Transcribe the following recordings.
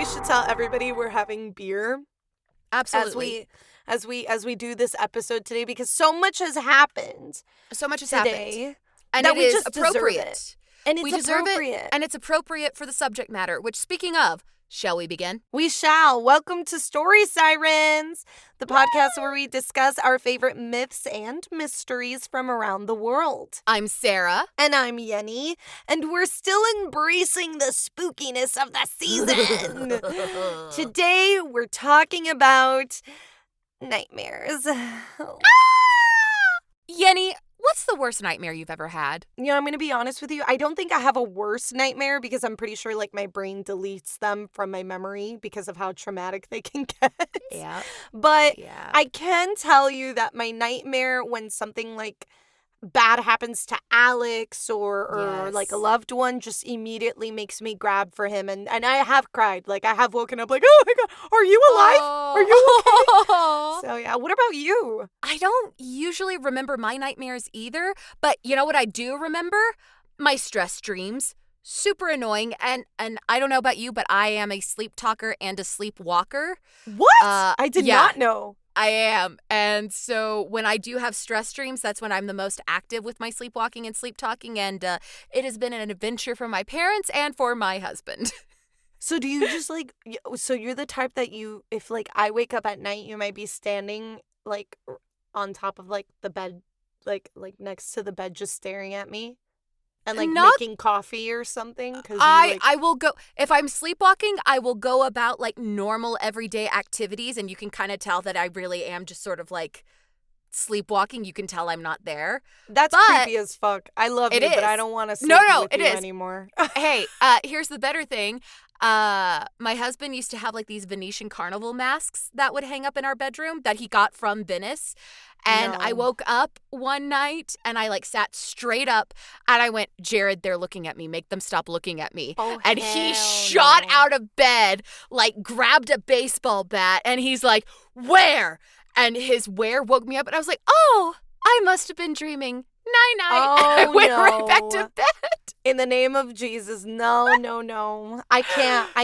we should tell everybody we're having beer Absolutely. as we do this episode today because so much has happened. So much has today happened. And that it we is just appropriate. deserve it. And it's we deserve appropriate. it, and it's appropriate for the subject matter, which, speaking of, shall we begin? We shall. Welcome to Story Sirens, the podcast where we discuss our favorite myths and mysteries from around the world. I'm Sarah. And I'm Yenny, and we're still embracing the spookiness of the season. Today, we're talking about nightmares. Yenny, what's the worst nightmare you've ever had? You know, I'm going to be honest with you. I don't think I have a worse nightmare because I'm pretty sure, like, my brain deletes them from my memory because of how traumatic they can get. Yeah. But I can tell you that my nightmare when something, like, bad happens to Alex or like a loved one just immediately makes me grab for him. And I have cried. Like, I have woken up like, oh, my God, are you alive? Are you okay? So, yeah. What about you? I don't usually remember my nightmares either, but you know what I do remember? My stress dreams. Super annoying, and I don't know about you, but I am a sleep talker and a sleepwalker. What? I did not know. I am. And so when I do have stress dreams, that's when I'm the most active with my sleepwalking and sleep talking. And it has been an adventure for my parents and for my husband. So do you just so you're the type that if like I wake up at night, you might be standing like on top of like the bed, like next to the bed, just staring at me? And, like, making coffee or something? I will go, if I'm sleepwalking, I will go about, like, normal everyday activities, and you can kind of tell that I really am just sort of, like, sleepwalking. You can tell I'm not there. That's creepy as fuck. I love you, but I don't want to sleep with you anymore. Hey, here's the better thing. My husband used to have, like, these Venetian carnival masks that would hang up in our bedroom that he got from Venice. And I woke up one night and I like sat straight up and I went, Jared, they're looking at me. Make them stop looking at me. And he shot out of bed, like grabbed a baseball bat and he's like, where? And his where woke me up and I was like, oh, I must have been dreaming. Night-night. Oh, I went right back to bed. In the name of Jesus, no. I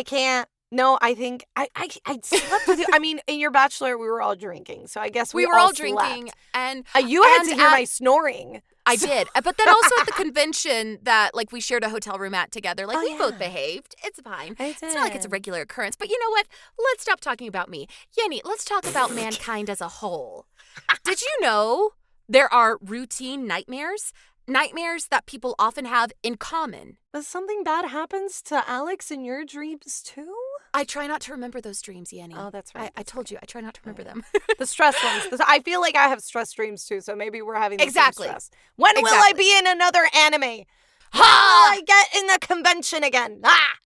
can't. No, I think I slept with you. I mean, in your bachelor, we were all drinking, so I guess we were all slept. drinking, and you had to hear my snoring. I did, but then also at the convention that like we shared a hotel room at together, like we both behaved. It's fine. It's not like it's a regular occurrence. But you know what? Let's stop talking about me, Yenny. Let's talk about mankind as a whole. Did you know there are routine nightmares? Nightmares that people often have in common. But something bad happens to Alex in your dreams too? I try not to remember those dreams, Yenny. Oh, that's right. I told you, I try not to remember them. The stress ones. I feel like I have stress dreams too, so maybe we're having the same stress. When will I be in another anime? When will I get in the convention again?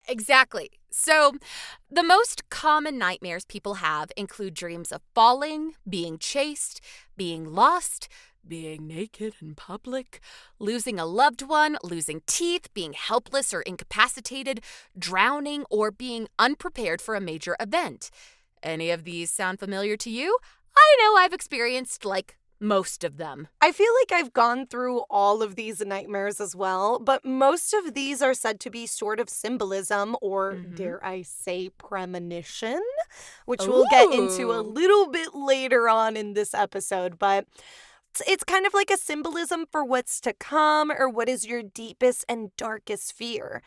Exactly. So, the most common nightmares people have include dreams of falling, being chased, being lost, being naked in public, losing a loved one, losing teeth, being helpless or incapacitated, drowning, or being unprepared for a major event. Any of these sound familiar to you? I know I've experienced, like, most of them. I feel like I've gone through all of these nightmares as well, but most of these are said to be sort of symbolism or, dare I say, premonition, which we'll get into a little bit later on in this episode, but it's kind of like a symbolism for what's to come or what is your deepest and darkest fear.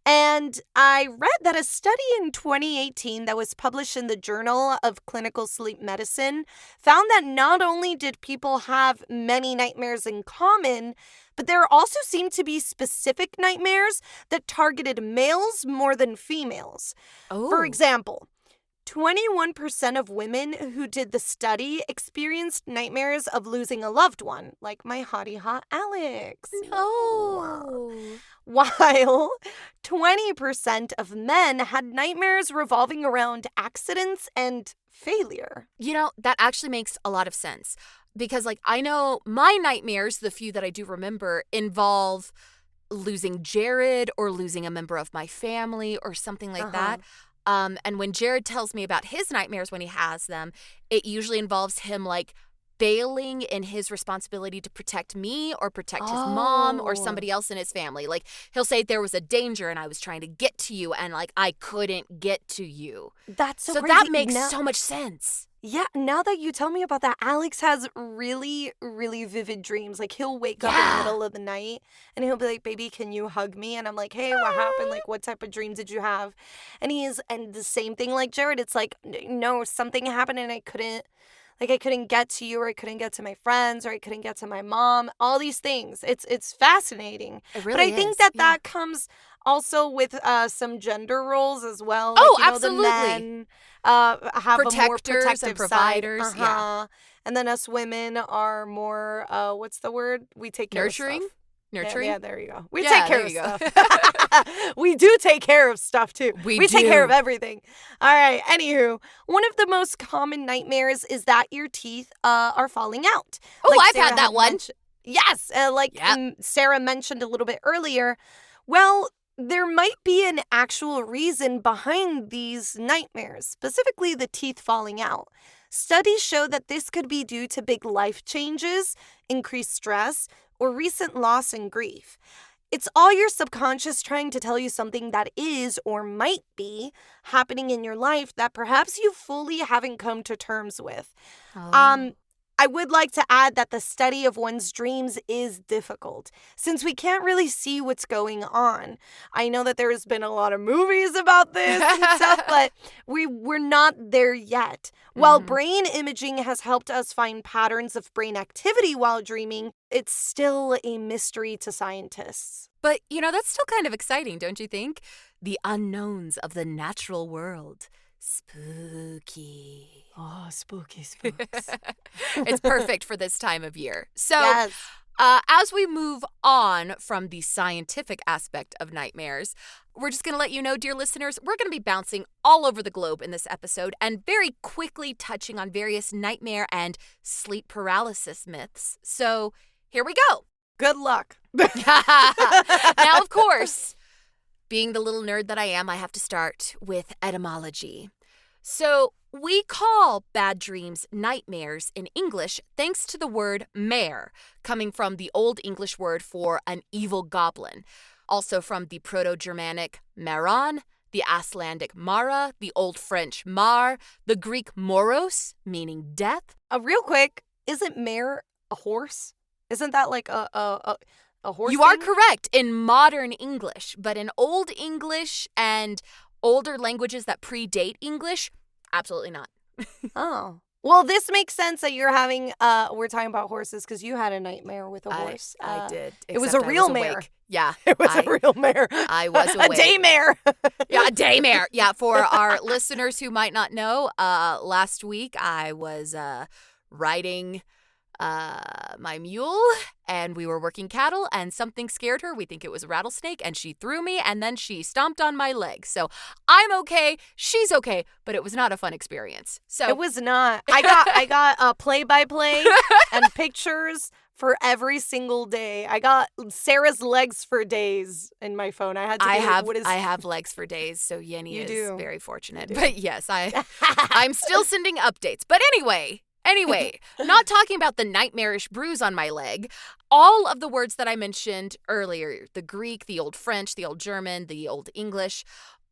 And I read that a study in 2018 that was published in the Journal of Clinical Sleep Medicine found that not only did people have many nightmares in common, but there also seemed to be specific nightmares that targeted males more than females. For example, 21% of women who did the study experienced nightmares of losing a loved one, like my hottie hot Alex. No. While 20% of men had nightmares revolving around accidents and failure. You know, that actually makes a lot of sense. Because, like, I know my nightmares, the few that I do remember, involve losing Jared or losing a member of my family or something like that. And when Jared tells me about his nightmares when he has them, it usually involves him, like, failing in his responsibility to protect me or protect his mom or somebody else in his family. Like, he'll say there was a danger and I was trying to get to you and, like, I couldn't get to you. That's so crazy. That makes so much sense. Yeah, now that you tell me about that, Alex has really, really vivid dreams. Like, he'll wake up in the middle of the night and he'll be like, baby, can you hug me? And I'm like, hey, what happened? Like, what type of dream did you have? And and the same thing like Jared. It's like, no, something happened and I couldn't get to you, or I couldn't get to my friends, or I couldn't get to my mom. All these things. It's fascinating. It really but I think that comes also with some gender roles as well. Oh, like, absolutely. The men have protectors a more protective and providers. side. Yeah. And then us women are more, what's the word? We take care Nurturing? of stuff. Nurturing? Yeah, there you go. We take care of go. stuff. We do take care of stuff, too. We take do. care of everything. All right. Anywho, one of the most common nightmares is that your teeth are falling out. Oh, Like I've Sarah had that one. Yes. Sarah mentioned a little bit earlier. Well, there might be an actual reason behind these nightmares, specifically the teeth falling out. Studies show that this could be due to big life changes, increased stress, or recent loss and grief. It's all your subconscious trying to tell you something that is or might be happening in your life that perhaps you fully haven't come to terms with. I would like to add that the study of one's dreams is difficult, since we can't really see what's going on. I know that there's been a lot of movies about this and stuff, but we're not there yet. While brain imaging has helped us find patterns of brain activity while dreaming, it's still a mystery to scientists. But, that's still kind of exciting, don't you think? The unknowns of the natural world. Spooky. Oh, spooky spooks. It's perfect for this time of year. So, yes. As we move on from the scientific aspect of nightmares, we're just going to let you know, dear listeners, we're going to be bouncing all over the globe in this episode and very quickly touching on various nightmare and sleep paralysis myths. So, here we go. Good luck. Now, of course, being the little nerd that I am, I have to start with etymology. So, we call bad dreams nightmares in English thanks to the word mare, coming from the Old English word for an evil goblin. Also from the Proto-Germanic maron, the Icelandic mara, the Old French mar, the Greek moros, meaning death. Real quick, isn't mare a horse? Isn't that like a horse You thing? are correct in modern English, but in Old English and older languages that predate English, absolutely not. Oh. Well, this makes sense that you're having, we're talking about horses because you had a nightmare with a horse. I did. It was a real mare. Awake. Yeah. It was a real mare. I was awake. A daymare. Yeah, a daymare. Yeah, for our listeners who might not know, last week I was riding my mule and we were working cattle and something scared her. We think it was a rattlesnake and she threw me and then she stomped on my leg. So I'm okay. She's okay, but it was not a fun experience. So it was not. I got a play-by-play and pictures for every single day. I got Sarah's legs for days in my phone. I had to I have legs for days, so Yenny is very fortunate. But yes, I'm still sending updates. But Anyway, not talking about the nightmarish bruise on my leg, all of the words that I mentioned earlier, the Greek, the Old French, the Old German, the Old English,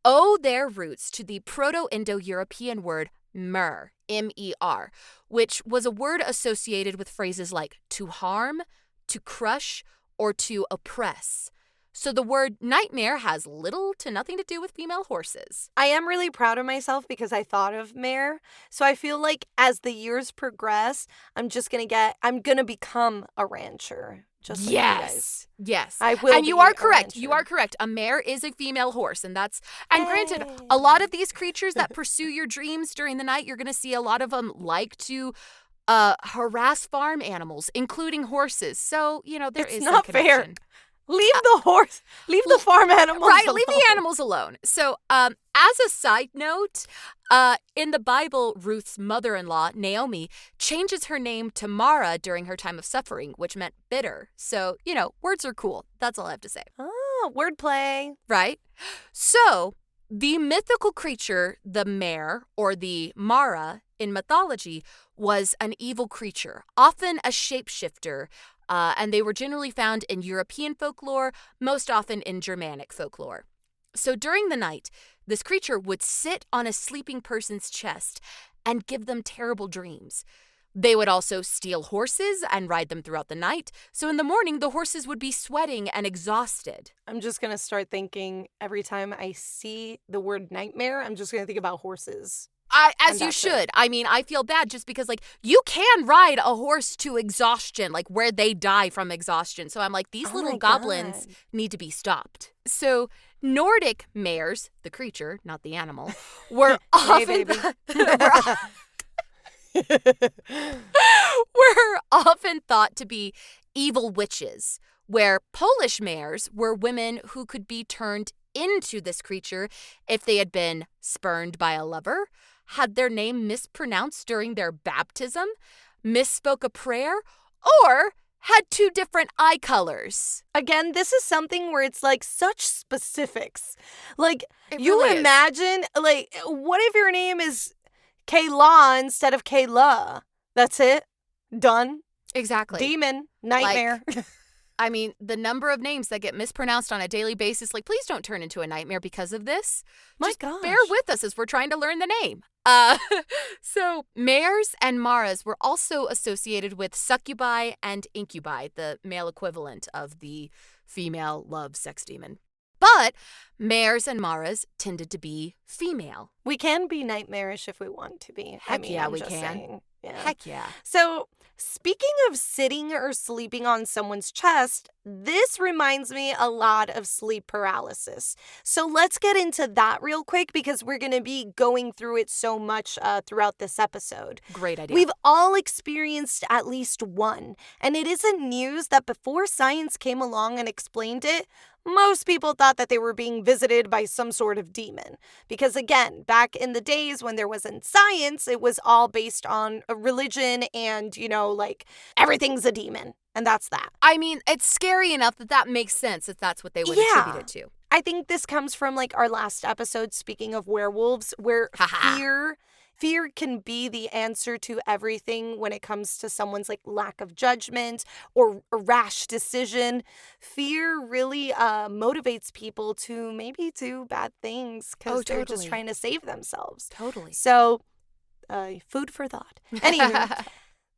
owe their roots to the Proto-Indo-European word mer, M-E-R, which was a word associated with phrases like to harm, to crush, or to oppress. So the word nightmare has little to nothing to do with female horses. I am really proud of myself because I thought of mare. So I feel like as the years progress, I'm going to become a rancher. Just like you guys. Yes. I will. And you are correct. You are correct. A mare is a female horse. And granted, a lot of these creatures that pursue your dreams during the night, you're going to see a lot of them like to harass farm animals, including horses. So, there is some connection. It's not fair. Leave the farm animals alone. Right, leave the animals alone. So, as a side note, in the Bible, Ruth's mother-in-law, Naomi, changes her name to Mara during her time of suffering, which meant bitter. So, words are cool. That's all I have to say. Oh, wordplay. Right? So, the mythical creature, the mare, or the Mara, in mythology was an evil creature, often a shapeshifter, and they were generally found in European folklore, most often in Germanic folklore. So during the night, this creature would sit on a sleeping person's chest and give them terrible dreams. They would also steal horses and ride them throughout the night. So in the morning, the horses would be sweating and exhausted. I'm just going to start thinking every time I see the word nightmare, I'm just going to think about horses. As you should. I mean, I feel bad just because, like, you can ride a horse to exhaustion, like where they die from exhaustion. So I'm like, these little goblins need to be stopped. So Nordic mares, the creature, not the animal, were often were often thought to be evil witches, where Polish mares were women who could be turned into this creature if they had been spurned by a lover, had their name mispronounced during their baptism, misspoke a prayer, or had 2 different eye colors. Again, this is something where it's like such specifics. Like, you really imagine, like, what if your name is Kayla instead of Kayla? That's it. Done. Exactly. Demon. Nightmare. Like, I mean, the number of names that get mispronounced on a daily basis, like, please don't turn into a nightmare because of this. My Just gosh. bear with us as we're trying to learn the name. So mares and maras were also associated with succubi and incubi, the male equivalent of the female love sex demon. But mares and maras tended to be female. We can be nightmarish if we want to be. Heck yeah, we can. Saying. Yeah. Heck yeah. So, speaking of sitting or sleeping on someone's chest, this reminds me a lot of sleep paralysis. So let's get into that real quick because we're going to be going through it so much throughout this episode. Great idea. We've all experienced at least one, and it isn't news that before science came along and explained it, most people thought that they were being visited by some sort of demon. Because again, back in the days when there wasn't science, it was all based on a religion and, like, everything's a demon. And that's that. I mean, it's scary enough that makes sense if that's what they would attribute it to. I think this comes from, like, our last episode, speaking of werewolves, where fear can be the answer to everything when it comes to someone's, like, lack of judgment or a rash decision. Fear really motivates people to maybe do bad things because they're just trying to save themselves. Totally. So, food for thought. Anywho,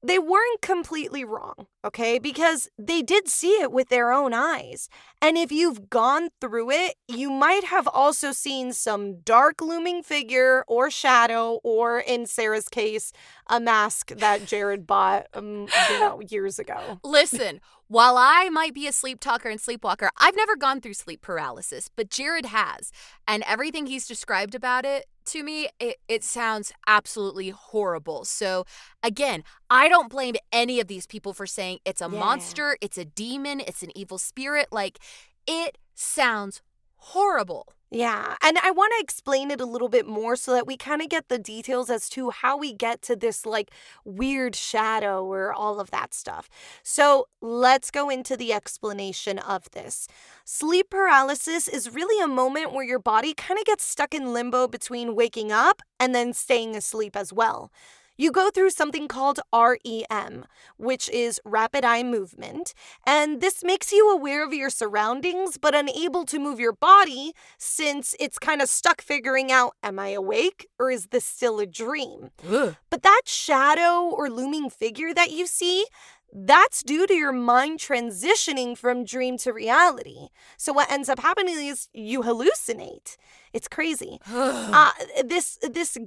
they weren't completely wrong, okay? Because they did see it with their own eyes. And if you've gone through it, you might have also seen some dark looming figure or shadow, or in Sarah's case, a mask that Jared bought, years ago. Listen, while I might be a sleep talker and sleepwalker, I've never gone through sleep paralysis, but Jared has. And everything he's described about it to me, it sounds absolutely horrible. So again, I don't blame any of these people for saying it's a monster, it's a demon, it's an evil spirit. Like, it sounds horrible. Yeah, and I want to explain it a little bit more so that we kind of get the details as to how we get to this, like, weird shadow or all of that stuff. So let's go into the explanation of this. Sleep paralysis is really a moment where your body kind of gets stuck in limbo between waking up and then staying asleep as well. You go through something called REM, which is rapid eye movement, and this makes you aware of your surroundings but unable to move your body since it's kind of stuck figuring out, am I awake or is this still a dream? Ugh. But that shadow or looming figure that you see, that's due to your mind transitioning from dream to reality. So what ends up happening is you hallucinate. It's crazy. This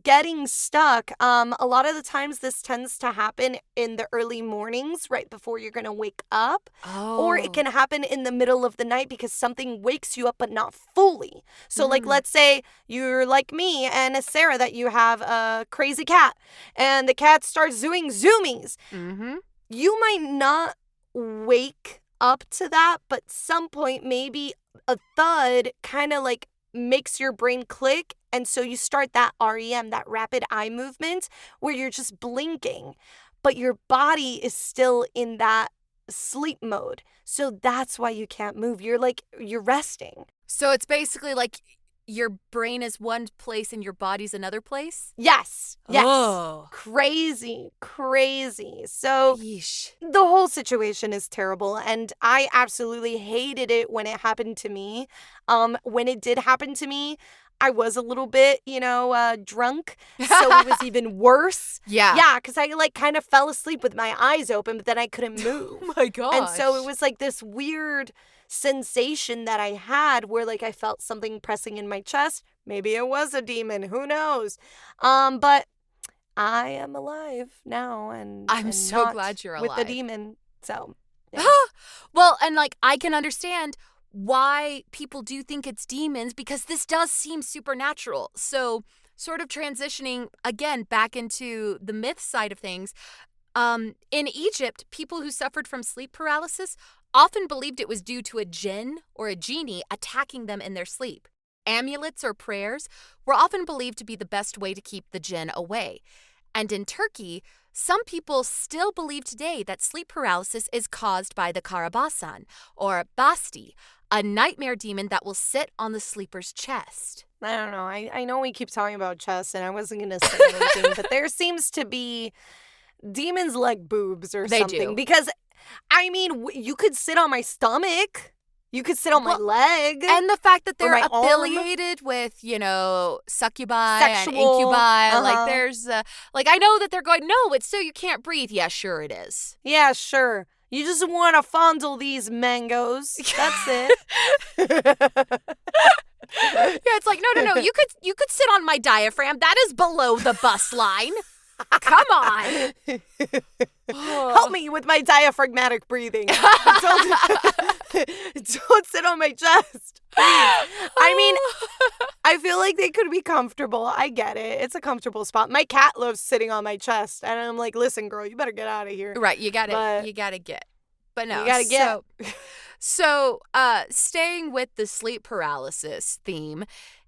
getting stuck, a lot of the times this tends to happen in the early mornings, right before you're going to wake up. Or it can happen in the middle of the night because something wakes you up but not fully. So like, let's say you're like me and Sarah, that you have a crazy cat and the cat starts doing zoomies. Mm-hmm. You might not wake up to that, but some point maybe a thud kind of like makes your brain click, and so you start that REM, that rapid eye movement, where you're just blinking, but your body is still in that sleep mode. So that's why you can't move. You're resting. So it's basically like your brain is one place and your body's another place? Yes. Oh. Crazy. So Yeesh. the whole situation is terrible, and I absolutely hated it when it happened to me. When it did happen to me, I was a little bit, drunk, so it was even worse. Yeah, because I kind of fell asleep with my eyes open, but then I couldn't move. Oh my gosh. And so it was this weird sensation that I had where I felt something pressing in my chest. Maybe it was a demon, who knows? But I am alive now, and I'm so not glad you're with alive. the demon. So, yeah. Well, and I can understand why people do think it's demons, because this does seem supernatural. So, sort of transitioning again back into the myth side of things. In Egypt, people who suffered from sleep paralysis often believed it was due to a jinn or a genie attacking them in their sleep. Amulets or prayers were often believed to be the best way to keep the jinn away. And in Turkey, some people still believe today that sleep paralysis is caused by the karabasan, or basti, a nightmare demon that will sit on the sleeper's chest. I don't know. I know we keep talking about chest, and I wasn't going to say anything, but there seems to be demons like boobs or something. They do. Because, you could sit on my stomach. You could sit on my leg. And the fact that they're my affiliated with, succubi Sexual. and incubi. Uh-huh. There's, I know that they're going, no, it's so you can't breathe. Yeah, sure it is. Yeah, sure. You just want to fondle these mangoes. That's it. Yeah, it's no. You could sit on my diaphragm. That is below the bust line. Come on. Help me with my diaphragmatic breathing. Don't sit on my chest. I feel like they could be comfortable. I get it. It's a comfortable spot. My cat loves sitting on my chest, and I'm like, listen, girl, you better get out of here. Right, you gotta get. But no, you gotta get. So, staying with the sleep paralysis theme,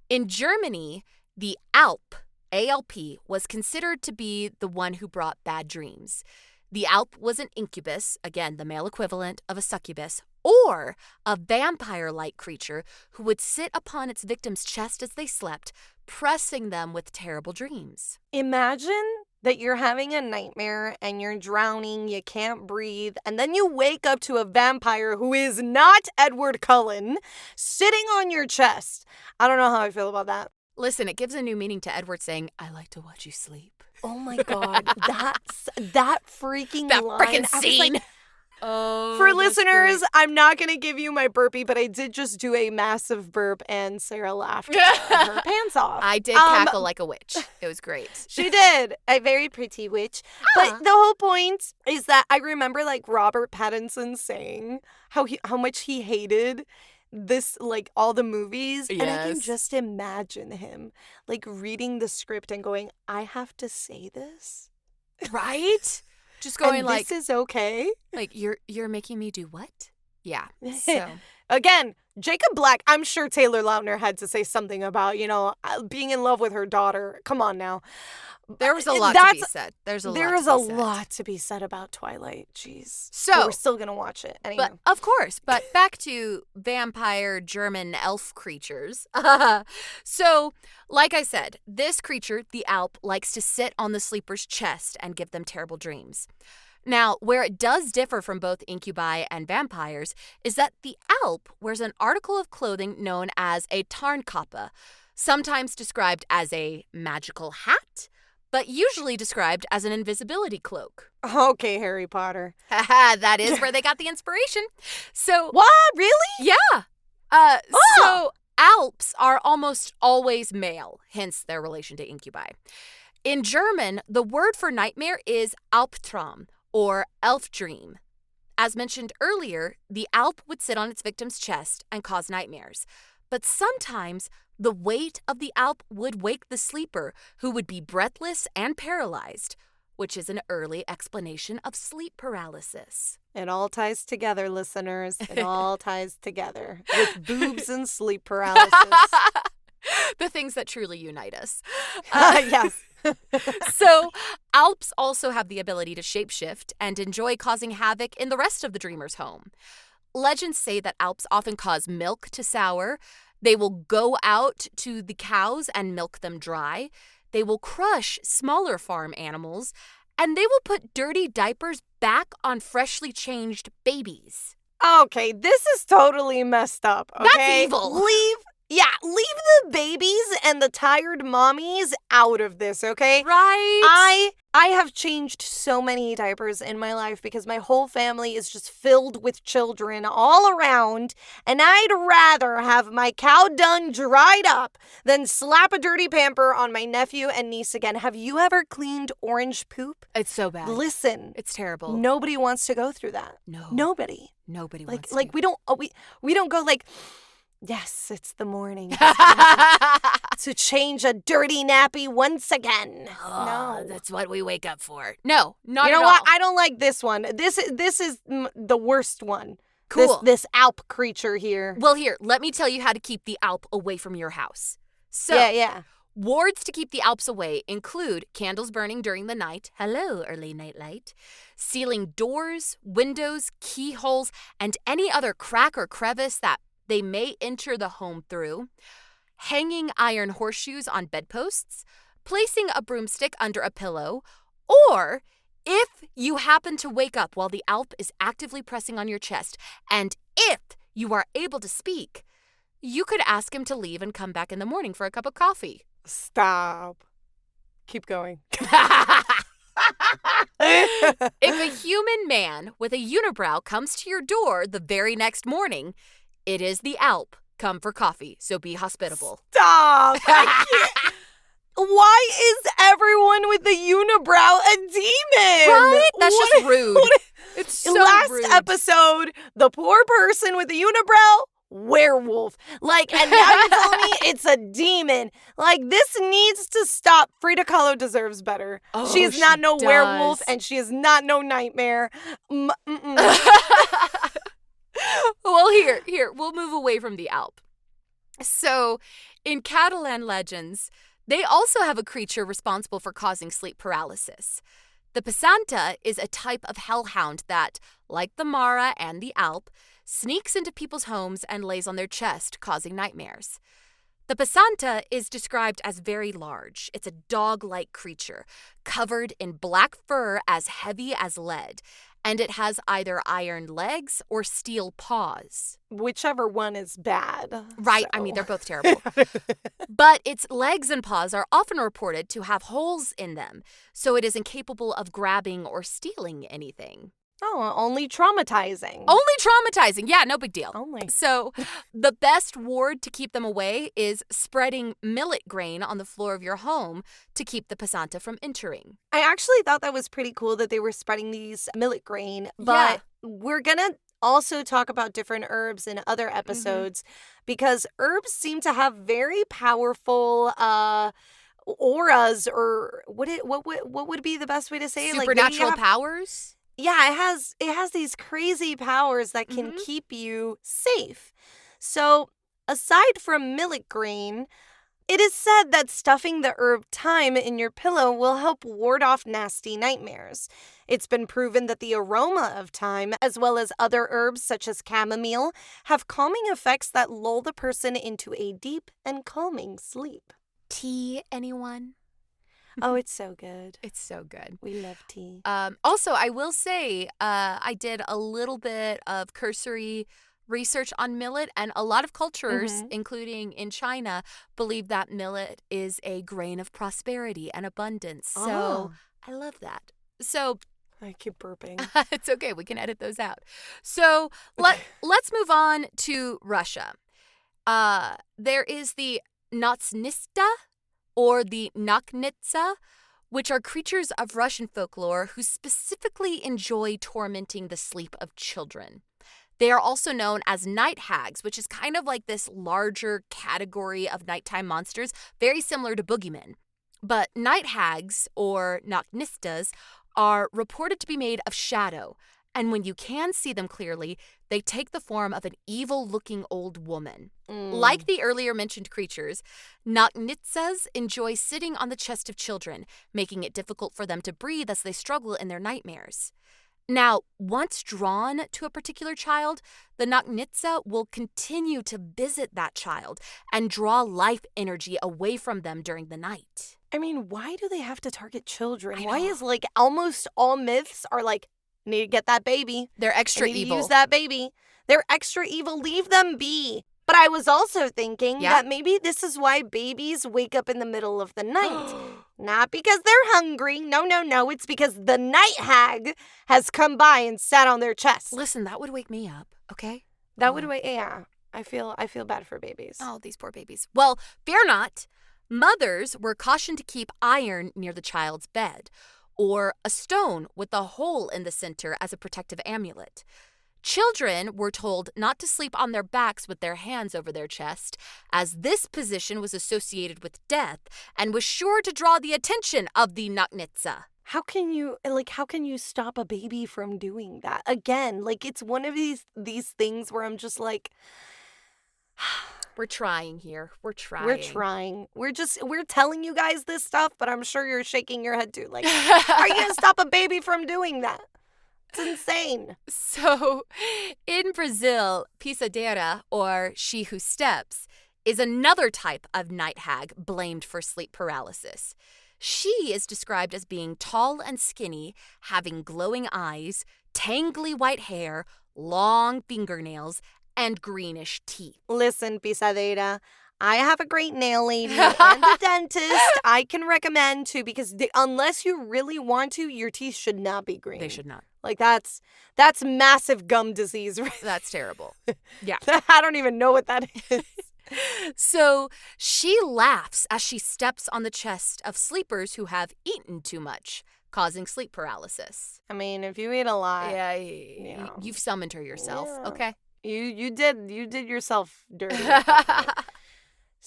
in Germany, the Alp, ALP, was considered to be the one who brought bad dreams. The Alp was an incubus, again, the male equivalent of a succubus, or a vampire-like creature who would sit upon its victim's chest as they slept, pressing them with terrible dreams. Imagine that you're having a nightmare and you're drowning, you can't breathe, and then you wake up to a vampire who is not Edward Cullen sitting on your chest. I don't know how I feel about that. Listen, it gives a new meaning to Edward saying, I like to watch you sleep. Oh my God, that freaking that line. freaking scene. For listeners, great. I'm not going to give you my burpee, but I did just do a massive burp, and Sarah laughed her pants off. I did cackle like a witch. It was great. She did. A very pretty witch. But the whole point is that I remember Robert Pattinson saying how much he hated this, all the movies. Yes. And I can just imagine him reading the script and going, I have to say this? Right? Just going and this is okay? You're making me do what? Yeah. So again, Jacob Black, I'm sure Taylor Lautner had to say something about, being in love with her daughter. Come on now. There was a lot to be said. There is a lot to be said about Twilight. Jeez. So but we're still going to watch it. Anyway. But of course. But back to vampire German elf creatures. So, like I said, this creature, the Alp, likes to sit on the sleeper's chest and give them terrible dreams. Now, where it does differ from both incubi and vampires is that the Alp wears an article of clothing known as a Tarnkappe, sometimes described as a magical hat, but usually described as an invisibility cloak. Okay, Harry Potter. That is where they got the inspiration. So what? Really? Yeah. So Alps are almost always male, hence their relation to incubi. In German, the word for nightmare is Albtraum, or elf dream. As mentioned earlier, the Alp would sit on its victim's chest and cause nightmares. But sometimes the weight of the Alp would wake the sleeper, who would be breathless and paralyzed, which is an early explanation of sleep paralysis. It all ties together, listeners. It all ties together with boobs and sleep paralysis. The things that truly unite us. Yes. So, Alps also have the ability to shapeshift and enjoy causing havoc in the rest of the dreamer's home. Legends say that Alps often cause milk to sour, They will go out to the cows and milk them dry. They will crush smaller farm animals, and they will put dirty diapers back on freshly changed babies. Okay, this is totally messed up, okay? That's evil. Leave the babies and the tired mommies out of this, okay? Right? I have changed so many diapers in my life because my whole family is just filled with children all around, and I'd rather have my cow dung dried up than slap a dirty pamper on my nephew and niece again. Have you ever cleaned orange poop? It's so bad. Listen. It's terrible. Nobody wants to go through that. No. Nobody wants to. Like we don't go like, yes, it's the morning. It's time to change a dirty nappy once again. No. That's what we wake up for. No, not at all. You know what? I don't like this one. This is the worst one. Cool. This Alp creature here. Well, here, let me tell you how to keep the Alp away from your house. So, yeah. Wards to keep the Alps away include candles burning during the night. Hello, early night light. Sealing doors, windows, keyholes, and any other crack or crevice that they may enter the home through. Hanging iron horseshoes on bedposts. Placing a broomstick under a pillow. Or, if you happen to wake up while the Alp is actively pressing on your chest, and if you are able to speak, you could ask him to leave and come back in the morning for a cup of coffee. Stop. Keep going. If a human man with a unibrow comes to your door the very next morning, it is the Alp. Come for coffee, so be hospitable. Stop. Why is everyone with the unibrow a demon? Right? That's just rude. It's so Last rude. episode, the poor person with the unibrow, werewolf. And now you're telling me it's a demon. This needs to stop. Frida Kahlo deserves better. Oh, she is not no does. werewolf, and she is not no nightmare. Well, here, we'll move away from the Alp. So, in Catalan legends, they also have a creature responsible for causing sleep paralysis. The Passanta is a type of hellhound that, like the Mara and the Alp, sneaks into people's homes and lays on their chest, causing nightmares. The Passanta is described as very large. It's a dog-like creature, covered in black fur as heavy as lead, and it has either iron legs or steel paws. Whichever one is bad. Right, so. I mean, they're both terrible. But its legs and paws are often reported to have holes in them, so it is incapable of grabbing or stealing anything. Oh, only traumatizing. Only traumatizing. Yeah, no big deal. Only. So the best ward to keep them away is spreading millet grain on the floor of your home to keep the Passanta from entering. I actually thought that was pretty cool that they were spreading these millet grain, but we're going to also talk about different herbs in other episodes because herbs seem to have very powerful auras, or what would be the best way to say it? Supernatural powers? Yeah, it has these crazy powers that can keep you safe. So, aside from millet grain, it is said that stuffing the herb thyme in your pillow will help ward off nasty nightmares. It's been proven that the aroma of thyme, as well as other herbs such as chamomile, have calming effects that lull the person into a deep and calming sleep. Tea, anyone? Oh, it's so good. It's so good. We love tea. Also, I will say I did a little bit of cursory research on millet, and a lot of cultures, including in China, believe that millet is a grain of prosperity and abundance. So I love that. So I keep burping. It's okay. We can edit those out. So let's move on to Russia. There is the Natsnista, or the Naknitsa, which are creatures of Russian folklore who specifically enjoy tormenting the sleep of children. They are also known as night hags, which is kind of like this larger category of nighttime monsters, very similar to boogeymen. But night hags, or Naknistas, are reported to be made of shadow, and when you can see them clearly, they take the form of an evil-looking old woman. Like the earlier mentioned creatures, Naknitsas enjoy sitting on the chest of children, making it difficult for them to breathe as they struggle in their nightmares. Now, once drawn to a particular child, the Naknitsa will continue to visit that child and draw life energy away from them during the night. I mean, why do they have to target children? I Why know. is almost all myths are need to get that baby. They're extra I need evil. to use that baby. They're extra evil. Leave them be. But I was also thinking that maybe this is why babies wake up in the middle of the night. Not because they're hungry. No. It's because the night hag has come by and sat on their chest. Listen, that would wake me up, okay? That would wake, yeah. I feel bad for babies. Oh, these poor babies. Well, fear not. Mothers were cautioned to keep iron near the child's bed, or a stone with a hole in the center as a protective amulet. Children were told not to sleep on their backs with their hands over their chest, as this position was associated with death and was sure to draw the attention of the Naknitsa. How can you stop a baby from doing that? Again, it's one of these things where I'm just like, we're trying here. We're trying. We're telling you guys this stuff, but I'm sure you're shaking your head too. Are you going to stop a baby from doing that? It's insane. So, in Brazil, pisadeira, or she who steps, is another type of night hag blamed for sleep paralysis. She is described as being tall and skinny, having glowing eyes, tangly white hair, long fingernails, and greenish teeth. Listen, pisadeira, I have a great nail lady and a dentist I can recommend too, because unless you really want to, your teeth should not be green. They should not. That's massive gum disease. That's terrible. Yeah. I don't even know what that is. So she laughs as she steps on the chest of sleepers who have eaten too much, causing sleep paralysis. I mean, if you eat a lot, you've summoned her yourself, okay? You did yourself dirty.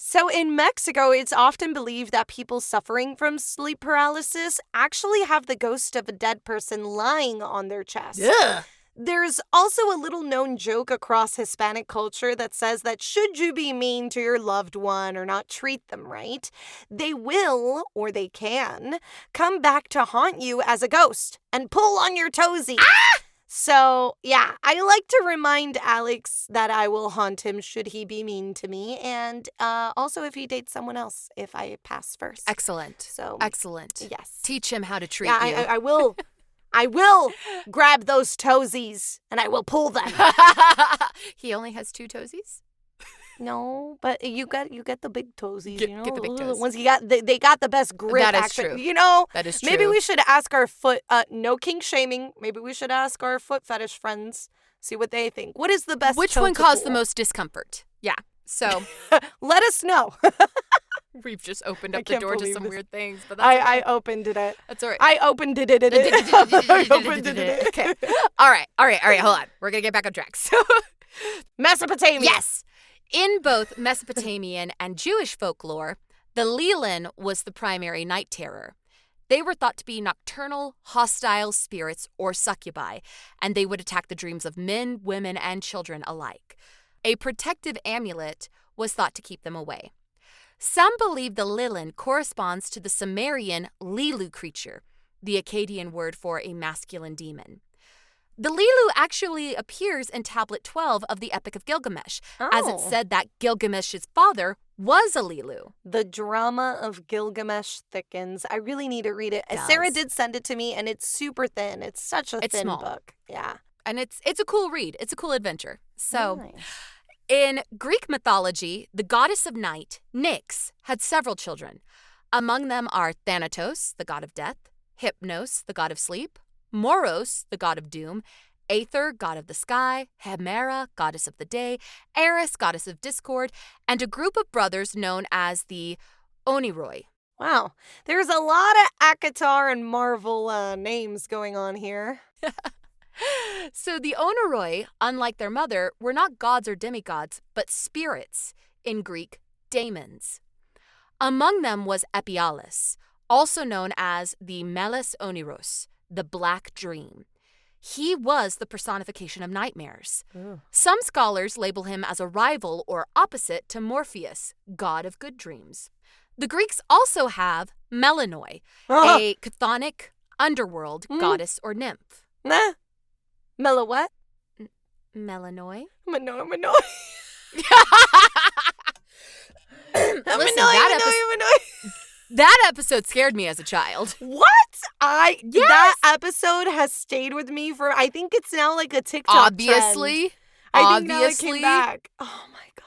So in Mexico, it's often believed that people suffering from sleep paralysis actually have the ghost of a dead person lying on their chest. Ugh. There's also a little known joke across Hispanic culture that says that should you be mean to your loved one or not treat them right, they will, or they can, come back to haunt you as a ghost and pull on your toesies. Ah! So, yeah, I like to remind Alex that I will haunt him should he be mean to me, and also if he dates someone else, if I pass first. Excellent. So, excellent. Yes. Teach him how to treat you. I will. I will grab those toesies, and I will pull them. He only has 2 toesies? No, but you get the big toesies, Get the big toes. Once they got the best grip. That is action. true. That is true. Maybe we should ask our foot. No kink shaming. Maybe we should ask our foot fetish friends. See what they think. What is the best? Which one caused the most discomfort? Yeah. So let us know. We've just opened up the door to some weird things, but that's I opened it. That's all right. I opened it. I opened it. Okay. All right. Hold on. We're gonna get back on track. So, Mesopotamia. Yes. In both Mesopotamian and Jewish folklore, the Leland was the primary night terror. They were thought to be nocturnal, hostile spirits or succubi, and they would attack the dreams of men, women, and children alike. A protective amulet was thought to keep them away. Some believe the Leland corresponds to the Sumerian Lilu creature, the Akkadian word for a masculine demon. The Lilu actually appears in Tablet 12 of the Epic of Gilgamesh, as it said that Gilgamesh's father was a Lilu. The drama of Gilgamesh thickens. I really need to read it. Sarah did send it to me, and it's super thin. It's such a thin book. Yeah. And it's a cool read. It's a cool adventure. So, nice. In Greek mythology, the goddess of night, Nyx, had several children. Among them are Thanatos, the god of death, Hypnos, the god of sleep, Moros, the god of doom, Aether, god of the sky, Hemera, goddess of the day, Eris, goddess of discord, and a group of brothers known as the Oniroi. Wow. There's a lot of ACOTAR and Marvel names going on here. So the Oniroi, unlike their mother, were not gods or demigods, but spirits, in Greek, daemons. Among them was Epialus, also known as the Meles Oniros, the Black Dream. He was the personification of nightmares. Ooh. Some scholars label him as a rival or opposite to Morpheus, god of good dreams. The Greeks also have Melanoi, a chthonic underworld goddess or nymph. Nah, Mela what? Melanoi. Manoi. Listen, that episode scared me as a child. What? Yes. That episode has stayed with me for, I think it's now like a TikTok Obviously. trend. I think now it came back. Oh my God.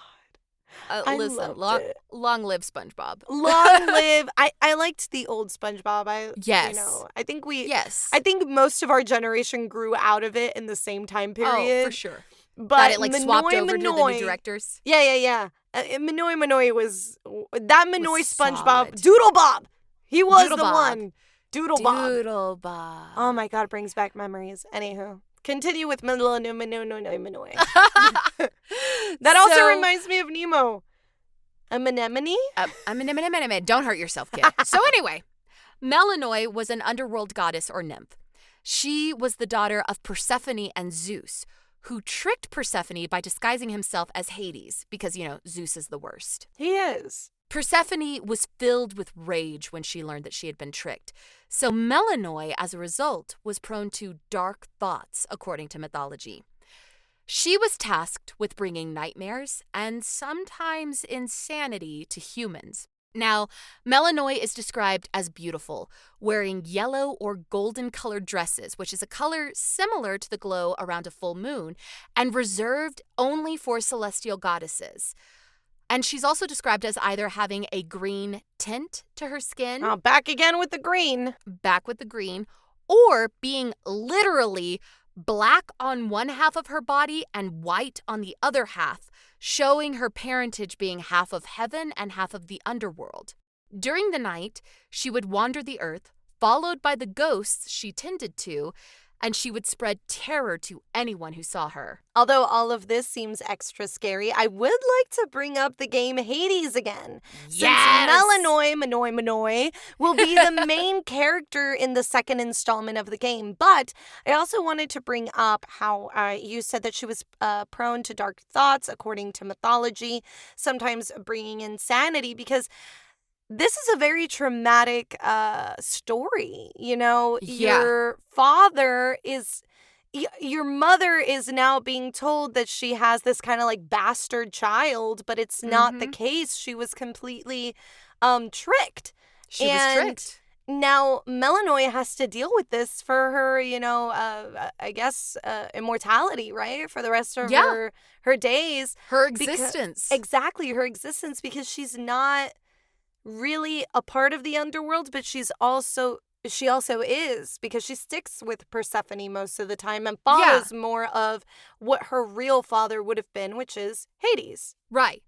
I Listen, loved it. long live SpongeBob. Long live. I liked the old SpongeBob. Yes. I think Yes. I think most of our generation grew out of it in the same time period. Oh, for sure. But that it like swapped over to the new directors. Yeah. Manoi was that Manoi SpongeBob. Solid. Doodle Bob. He was Doodle the Bob. one. Doodle Bob. Doodle Bob. Oh my God, brings back memories. Anywho, continue with Manoi. That also reminds me of Nemo. An anemone? Don't hurt yourself, kid. So anyway, Melanoi was an underworld goddess or nymph. She was the daughter of Persephone and Zeus, who tricked Persephone by disguising himself as Hades because, Zeus is the worst. He is. Persephone was filled with rage when she learned that she had been tricked. So Melanoi, as a result, was prone to dark thoughts, according to mythology. She was tasked with bringing nightmares and sometimes insanity to humans. Now, Melanoi is described as beautiful, wearing yellow or golden-colored dresses, which is a color similar to the glow around a full moon, and reserved only for celestial goddesses. And she's also described as either having a green tint to her skin. Oh, back again with the green. Back with the green. Or being literally black on one half of her body and white on the other half, showing her parentage being half of heaven and half of the underworld. During the night, she would wander the earth, followed by the ghosts she tended to, and she would spread terror to anyone who saw her. Although all of this seems extra scary, I would like to bring up the game Hades again. Yes! Since Manoi will be the main character in the second installment of the game. But I also wanted to bring up how you said that she was prone to dark thoughts, according to mythology, sometimes bringing insanity, because this is a very traumatic story. Your father is, your mother is now being told that she has this kind of like bastard child, but it's not the case. She was completely tricked. She was tricked. Now, Melanoi has to deal with this for her, I guess, immortality, right? For the rest of her days. Her existence. Exactly, her existence, because she's not really a part of the underworld, but she also is, because she sticks with Persephone most of the time and follows more of what her real father would have been, which is Hades. Right.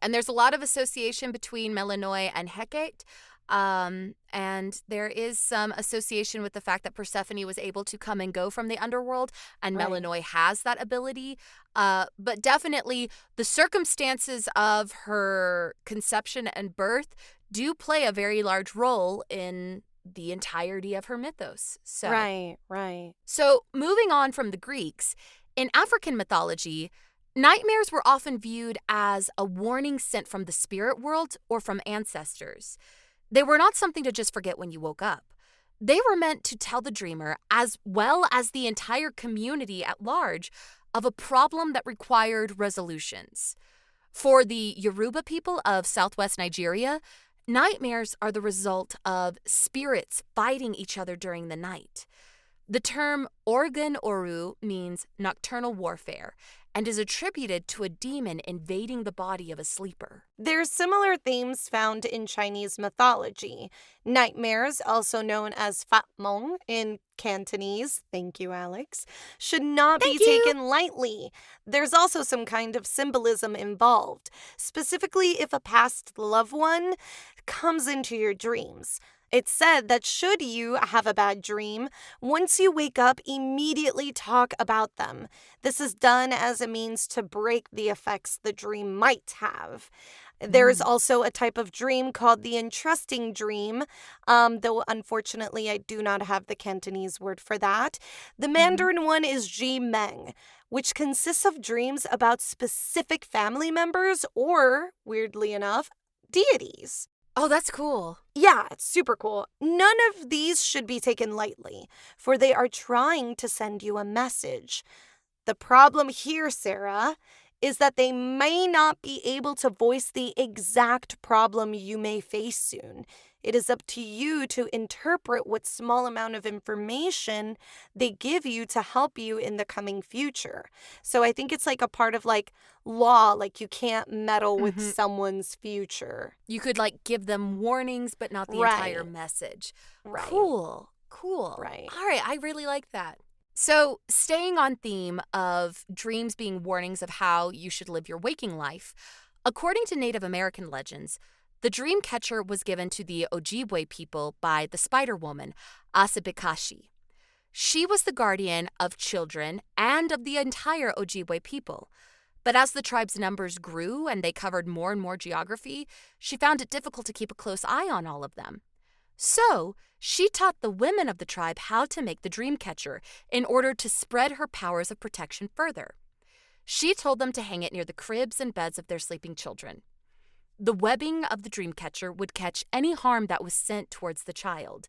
And there's a lot of association between Melanoi and Hecate. And there is some association with the fact that Persephone was able to come and go from the underworld, and Melanoi has that ability. But definitely the circumstances of her conception and birth do play a very large role in the entirety of her mythos. So, right. So moving on from the Greeks, in African mythology, nightmares were often viewed as a warning sent from the spirit world or from ancestors. They were not something to just forget when you woke up. They were meant to tell the dreamer, as well as the entire community at large, of a problem that required resolutions. For the Yoruba people of southwest Nigeria, nightmares are the result of spirits fighting each other during the night. The term Organ Oru means nocturnal warfare and is attributed to a demon invading the body of a sleeper. There's similar themes found in Chinese mythology. Nightmares, also known as Fatmong in Cantonese, thank you, Alex, should not be taken lightly. There's also some kind of symbolism involved, specifically if a past loved one comes into your dreams. It's said that should you have a bad dream, once you wake up, immediately talk about them. This is done as a means to break the effects the dream might have. There's also a type of dream called the entrusting dream, though unfortunately I do not have the Cantonese word for that. The Mandarin one is Ji Meng, which consists of dreams about specific family members or, weirdly enough, deities. Oh, that's cool. Yeah, it's super cool. None of these should be taken lightly, for they are trying to send you a message. The problem here, Sarah, is that they may not be able to voice the exact problem you may face soon. It is up to you to interpret what small amount of information they give you to help you in the coming future. So I think it's like a part of like law, like you can't meddle with someone's future. You could like give them warnings, but not the entire message. Right. Cool. Right. All right, I really like that. So, staying on theme of dreams being warnings of how you should live your waking life, according to Native American legends, the dream catcher was given to the Ojibwe people by the spider woman, Asabikashi. She was the guardian of children and of the entire Ojibwe people. But as the tribe's numbers grew and they covered more and more geography, she found it difficult to keep a close eye on all of them. So, she taught the women of the tribe how to make the dream catcher in order to spread her powers of protection further. She told them to hang it near the cribs and beds of their sleeping children. The webbing of the dream catcher would catch any harm that was sent towards the child.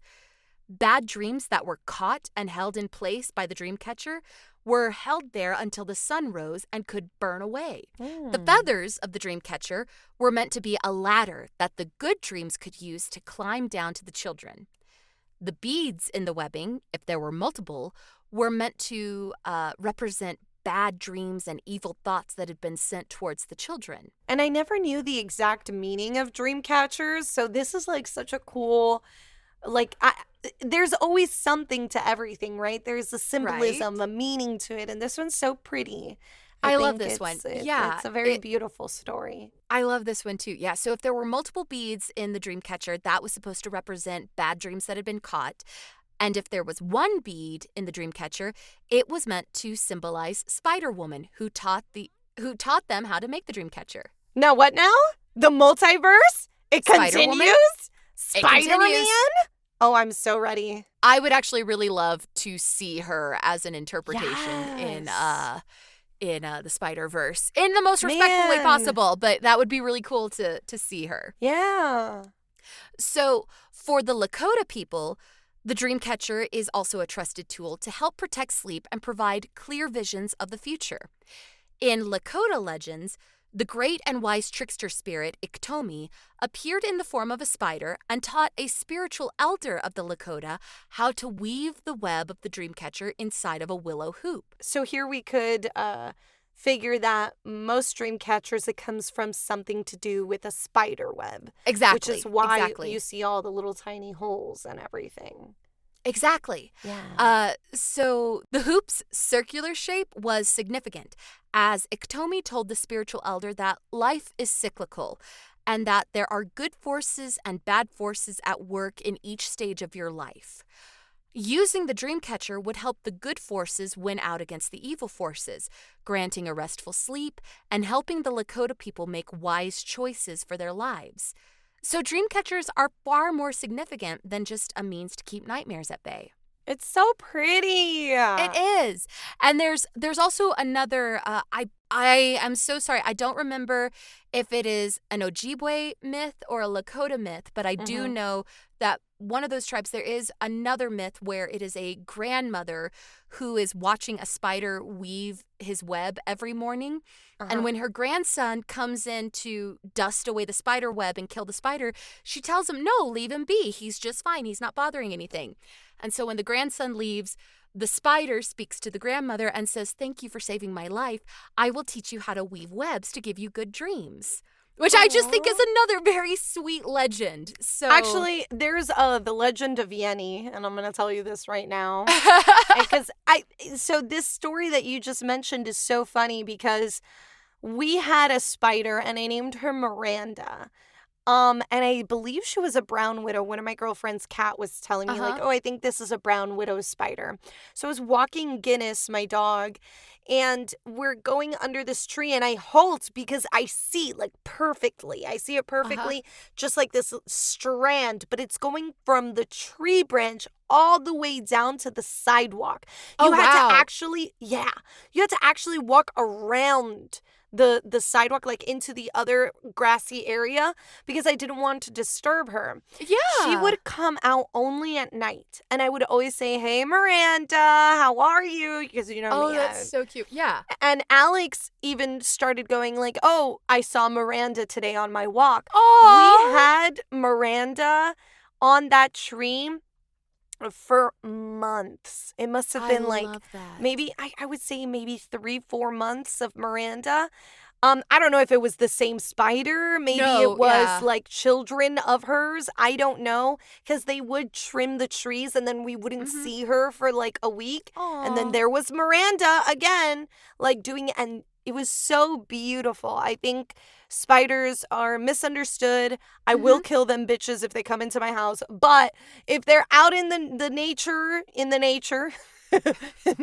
Bad dreams that were caught and held in place by the dream catcher were held there until the sun rose and could burn away. The feathers of the dream catcher were meant to be a ladder that the good dreams could use to climb down to the children. The beads in the webbing, if there were multiple, were meant to represent bad dreams and evil thoughts that had been sent towards the children. And I never knew the exact meaning of dream catchers, so this is like such a cool, there's always something to everything, right? There's a symbolism, a meaning to it, and this one's so pretty. I love this one. It's a very beautiful story. I love this one too. Yeah, so if there were multiple beads in the dream catcher, that was supposed to represent bad dreams that had been caught. And if there was one bead in the dream catcher, it was meant to symbolize Spider Woman, who taught them how to make the dream catcher. Now what now? The multiverse? It continues? Spider-Man? Oh, I'm so ready. I would actually really love to see her as an interpretation in the Spider-Verse in the most respectful way possible, but that would be really cool to see her. Yeah. So for the Lakota people, the dream catcher is also a trusted tool to help protect sleep and provide clear visions of the future. In Lakota legends, the great and wise trickster spirit, Iktomi, appeared in the form of a spider and taught a spiritual elder of the Lakota how to weave the web of the dream catcher inside of a willow hoop. So here we could figure that most dream catchers, it comes from something to do with a spider web. Exactly. Which is why you see all the little tiny holes and everything. Exactly. Yeah. So the hoop's circular shape was significant, as Iktomi told the spiritual elder that life is cyclical and that there are good forces and bad forces at work in each stage of your life. Using the dream catcher would help the good forces win out against the evil forces, granting a restful sleep and helping the Lakota people make wise choices for their lives. So dream catchers are far more significant than just a means to keep nightmares at bay. It's so pretty. It is. And there's also another, I am so sorry, I don't remember if it is an Ojibwe myth or a Lakota myth, but I do know that one of those tribes, there is another myth where it is a grandmother who is watching a spider weave his web every morning. And when her grandson comes in to dust away the spider web and kill the spider, she tells him, no, leave him be. He's just fine. He's not bothering anything. And so when the grandson leaves, the spider speaks to the grandmother and says, thank you for saving my life. I will teach you how to weave webs to give you good dreams. Which I just think is another very sweet legend. So actually, there's the legend of Yenny, and I'm going to tell you this right now. So this story that you just mentioned is so funny because we had a spider and I named her Miranda. And I believe she was a brown widow. One of my girlfriend's cat was telling me, like, oh, I think this is a brown widow spider. So I was walking Guinness, my dog, and we're going under this tree, and I halt because I see, like, perfectly. I see it perfectly, just like this strand, but it's going from the tree branch all the way down to the sidewalk. You had to actually walk around the sidewalk, like into the other grassy area, because I didn't want to disturb her. Yeah. She would come out only at night, and I would always say, "Hey, Miranda, how are you?" Because Oh, me. that's so cute. Yeah. And Alex even started going like, "Oh, I saw Miranda today on my walk." Oh. We had Miranda on that tree for months. It must have been like maybe I would say maybe 3-4 months of Miranda. I don't know if it was the same spider. Maybe it was like children of hers. I don't know, because they would trim the trees and then we wouldn't see her for like a week. Aww. And then there was Miranda again, like doing it, and it was so beautiful. I think spiders are misunderstood. I will kill them bitches if they come into my house. But if they're out in the nature, in the nature, if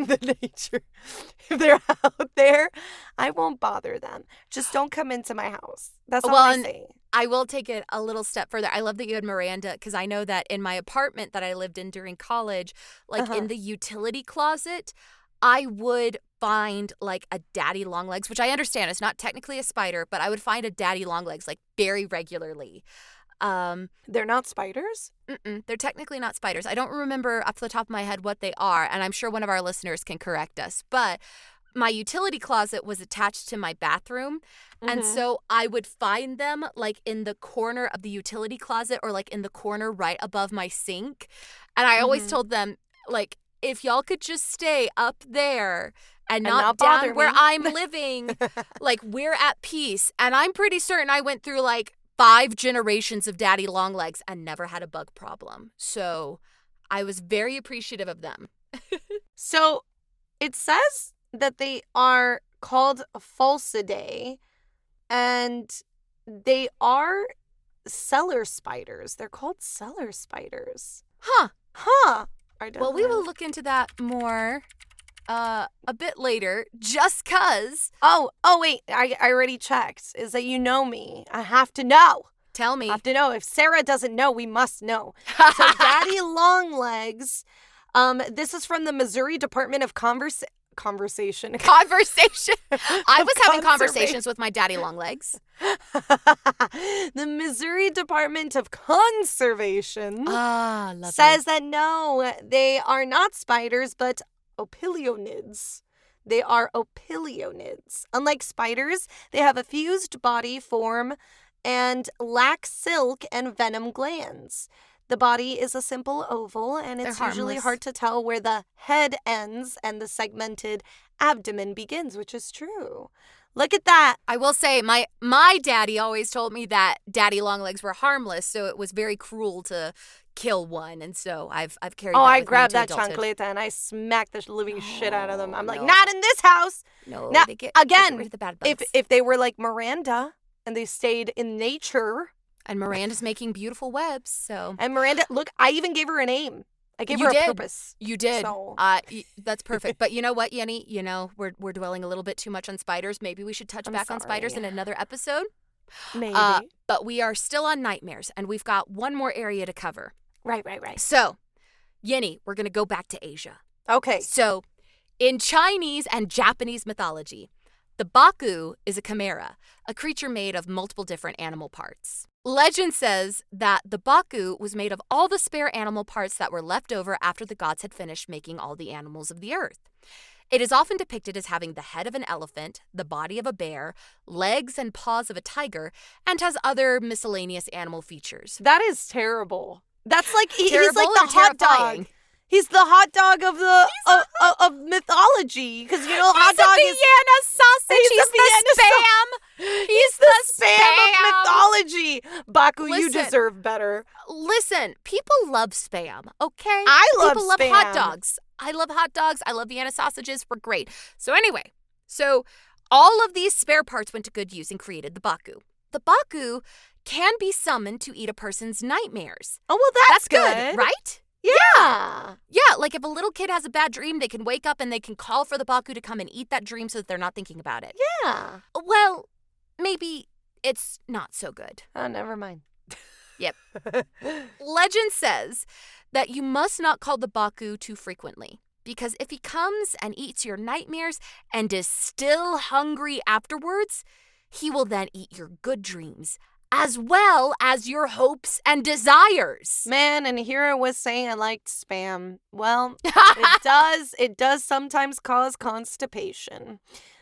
they're out there, I won't bother them. Just don't come into my house. That's all I say. I will take it a little step further. I love that you had Miranda, because I know that in my apartment that I lived in during college, like in the utility closet, I would find like a daddy longlegs, which I understand it's not technically a spider, but I would find a daddy longlegs like very regularly. They're not spiders? They're technically not spiders. I don't remember off the top of my head what they are, and I'm sure one of our listeners can correct us. But my utility closet was attached to my bathroom, and so I would find them like in the corner of the utility closet or like in the corner right above my sink. And I always told them, like, if y'all could just stay up there and not down where I'm living, like, we're at peace. And I'm pretty certain I went through like 5 generations of daddy longlegs and never had a bug problem. So I was very appreciative of them. So it says that they are called Falsidae, and they are cellar spiders. They're called cellar spiders. Huh. Well, we will look into that more a bit later, just 'cause. Oh, wait. I already checked. Is that you know me. I have to know. Tell me. I have to know. If Sarah doesn't know, we must know. So daddy longlegs, this is from the Missouri Department of Conversation. I was having conversations with my daddy longlegs. The Missouri Department of Conservation lovely. says that no, they are not spiders, but opilionids. They are opilionids. Unlike spiders, they have a fused body form and lack silk and venom glands. The body is a simple oval, and it's usually hard to tell where the head ends and the segmented abdomen begins, which is true. Look at that. I will say, my daddy always told me that daddy longlegs were harmless, so it was very cruel to kill one, and so I've carried that with I me grabbed into that adulthood. chancleta and I smacked the living shit out of them. I'm like, not in this house. No, now, they get again, rid of the bad bugs. If they were like Miranda and they stayed in nature. And Miranda's making beautiful webs, so. And Miranda, look, I even gave her a name. I gave her a purpose. You did. So. That's perfect. But you know what, Yenny? You know, we're dwelling a little bit too much on spiders. Maybe we should touch back on spiders in another episode. Maybe. But we are still on nightmares, and we've got one more area to cover. Right. So, Yenny, we're going to go back to Asia. Okay. So, in Chinese and Japanese mythology, the Baku is a chimera, a creature made of multiple different animal parts. Legend says that the Baku was made of all the spare animal parts that were left over after the gods had finished making all the animals of the earth. It is often depicted as having the head of an elephant, the body of a bear, legs and paws of a tiger, and has other miscellaneous animal features. That is terrible. That's like he's Terrible like the hot terrifying? dog. He's the hot dog of the of mythology, because you know hot dog is Vienna sausage. He's the spam. He's the spam of mythology. Baku, you Listen. deserve better. Listen, people love spam, okay? I love People love spam. hot dogs. I love hot dogs. I love Vienna sausages. We're great. So anyway, all of these spare parts went to good use and created the Baku. The Baku can be summoned to eat a person's nightmares. Oh, well, that's good, right? Yeah. Yeah, like if a little kid has a bad dream, they can wake up and they can call for the Baku to come and eat that dream so that they're not thinking about it. Yeah. Well, maybe it's not so good. Oh, never mind. Yep. Legend says that you must not call the Baku too frequently. Because if he comes and eats your nightmares and is still hungry afterwards, he will then eat your good dreams as well as your hopes and desires. Man, and here I was saying I liked spam. Well, it does sometimes cause constipation.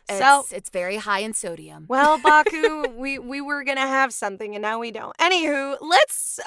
It's very high in sodium. Well, Baku, we were going to have something and now we don't. Anywho, let's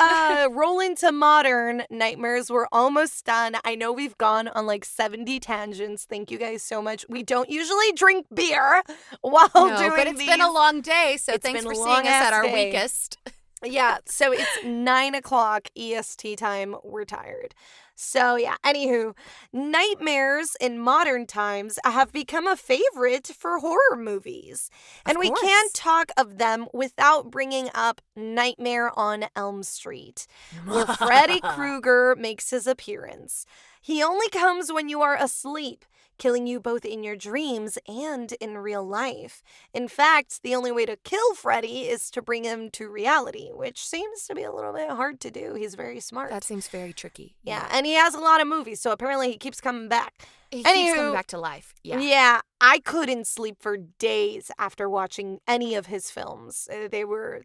roll into modern nightmares. We're almost done. I know we've gone on like 70 tangents. Thank you guys so much. We don't usually drink beer while doing but it's these. been a long day, so thanks for seeing us at our weakest. Yeah, so it's 9 o'clock EST time. We're tired. So yeah, anywho, nightmares in modern times have become a favorite for horror movies. And we can't talk of them without bringing up Nightmare on Elm Street, where Freddy Krueger makes his appearance. He only comes when you are asleep, killing you both in your dreams and in real life. In fact, the only way to kill Freddy is to bring him to reality, which seems to be a little bit hard to do. He's very smart. That seems very tricky. Yeah, and he has a lot of movies, so apparently he keeps coming back. He keeps coming back to life. Yeah, I couldn't sleep for days after watching any of his films. They were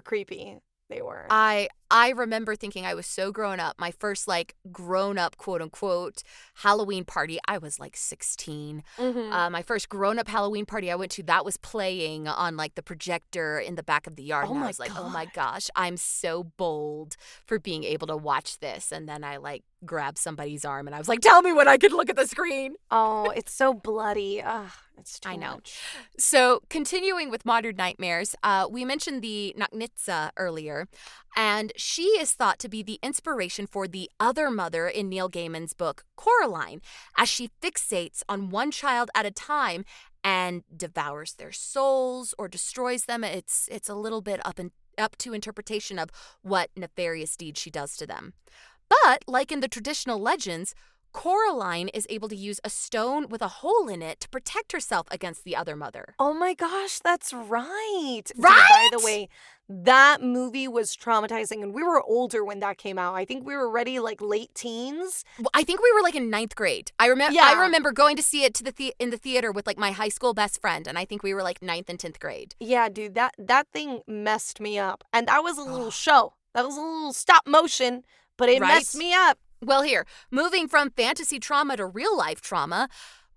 creepy. They were. I remember thinking I was so grown up. My first grown up quote unquote Halloween party, I was 16. Mm-hmm. My first grown up Halloween party I went to, that was playing on the projector in the back of the yard. Oh, and I my was like, God. oh my gosh, I'm so bold for being able to watch this. And then I grabbed somebody's arm and I was like, tell me when I can look at the screen. Oh, it's so bloody. Ugh, it's too I know. much. So continuing with modern nightmares, we mentioned the Naknitsa earlier, and she is thought to be the inspiration for the other mother in Neil Gaiman's book Coraline, as she fixates on one child at a time and devours their souls or destroys them. It's a little bit up to interpretation of what nefarious deeds she does to them. But like in the traditional legends, Coraline is able to use a stone with a hole in it to protect herself against the other mother. Oh my gosh, that's right. Right? By the way, that movie was traumatizing, and we were older when that came out. I think we were already late teens. Well, I think we were in 9th grade. I remember going to see it in the theater with my high school best friend, and I think we were 9th and 10th grade. Yeah, dude, that thing messed me up. And that was a little show. That was a little stop motion, but it messed me up. Well, here, moving from fantasy trauma to real-life trauma,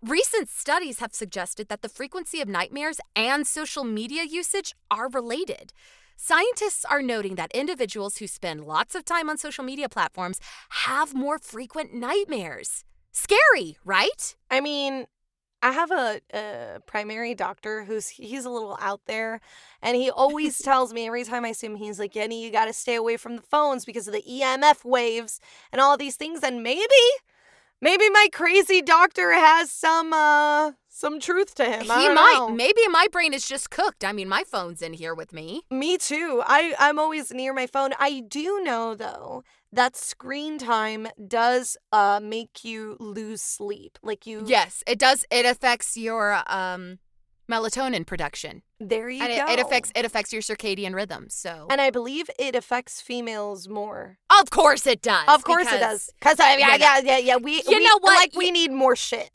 recent studies have suggested that the frequency of nightmares and social media usage are related. Scientists are noting that individuals who spend lots of time on social media platforms have more frequent nightmares. Scary, right? I mean, I have a primary doctor he's a little out there, and he always tells me every time I see him, he's like, Yenny, you got to stay away from the phones because of the EMF waves and all these things. And maybe my crazy doctor has some truth to him. He might. Know. Maybe my brain is just cooked. I mean, my phone's in here with me. Me too. I'm always near my phone. I do know, though, that screen time does make you lose sleep. Yes, it does. It affects your melatonin production. There you go. It affects your circadian rhythm. So, and I believe it affects females more. Of course it does. Of course it does. Because we need more shit.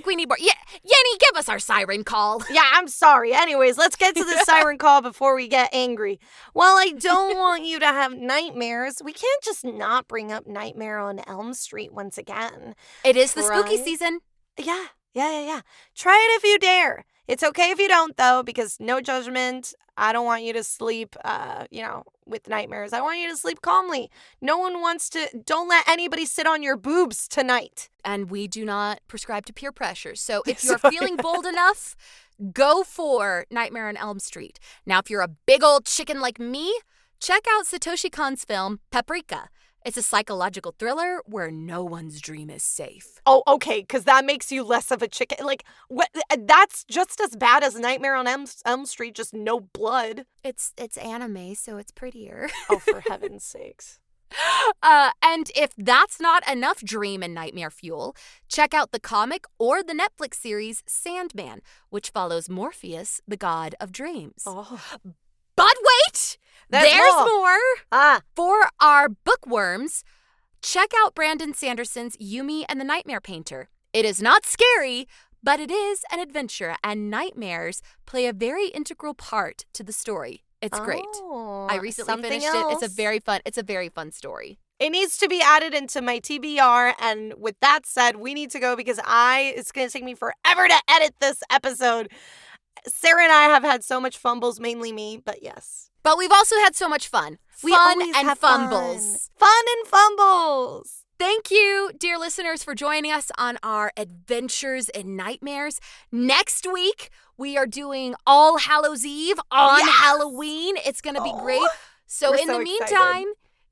We need more. Yeah, Yenny, give us our siren call. Yeah, I'm sorry. Anyways, let's get to the siren call before we get angry. Well, I don't want you to have nightmares. We can't just not bring up Nightmare on Elm Street once again. It is the spooky season. Yeah. Try it if you dare. It's okay if you don't, though, because no judgment. I don't want you to sleep, with nightmares. I want you to sleep calmly. No one wants to. Don't let anybody sit on your boobs tonight. And we do not prescribe to peer pressure. So if you're feeling bold enough, go for Nightmare on Elm Street. Now, if you're a big old chicken like me, check out Satoshi Kon's film, Paprika. It's a psychological thriller where no one's dream is safe. Oh, okay, because that makes you less of a chicken. That's just as bad as Nightmare on Elm Street, just no blood. It's anime, so it's prettier. Oh, for heaven's sakes. And if that's not enough dream and nightmare fuel, check out the comic or the Netflix series Sandman, which follows Morpheus, the god of dreams. Oh. But wait! There's more. For our bookworms, check out Brandon Sanderson's Yumi and the Nightmare Painter. It is not scary, but it is an adventure, and nightmares play a very integral part to the story. It's great. I recently finished it. It's a very fun story. It needs to be added into my TBR, and with that said, we need to go because it's going to take me forever to edit this episode. Sarah and I have had so much fumbles, mainly me, but yes. But we've also had so much fun. Fun and fumbles. Fun and fumbles. Thank you, dear listeners, for joining us on our adventures in nightmares. Next week, we are doing All Hallows Eve on Halloween. It's going to be great. So in the meantime,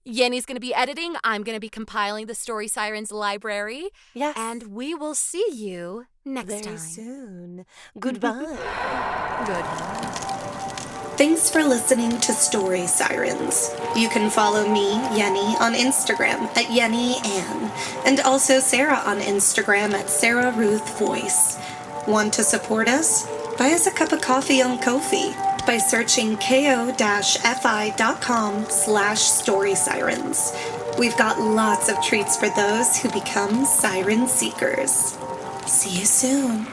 Yenny's going to be editing. I'm going to be compiling the Story Sirens library. Yes. And we will see you next time. Very soon. Goodbye. Goodbye. Thanks for listening to Story Sirens. You can follow me, Yenny, on Instagram at YennyAnn, and also Sarah on Instagram at Sarah Ruth Voice. Want to support us? Buy us a cup of coffee on Ko-fi by searching ko-fi.com/storysirens. We've got lots of treats for those who become siren seekers. See you soon.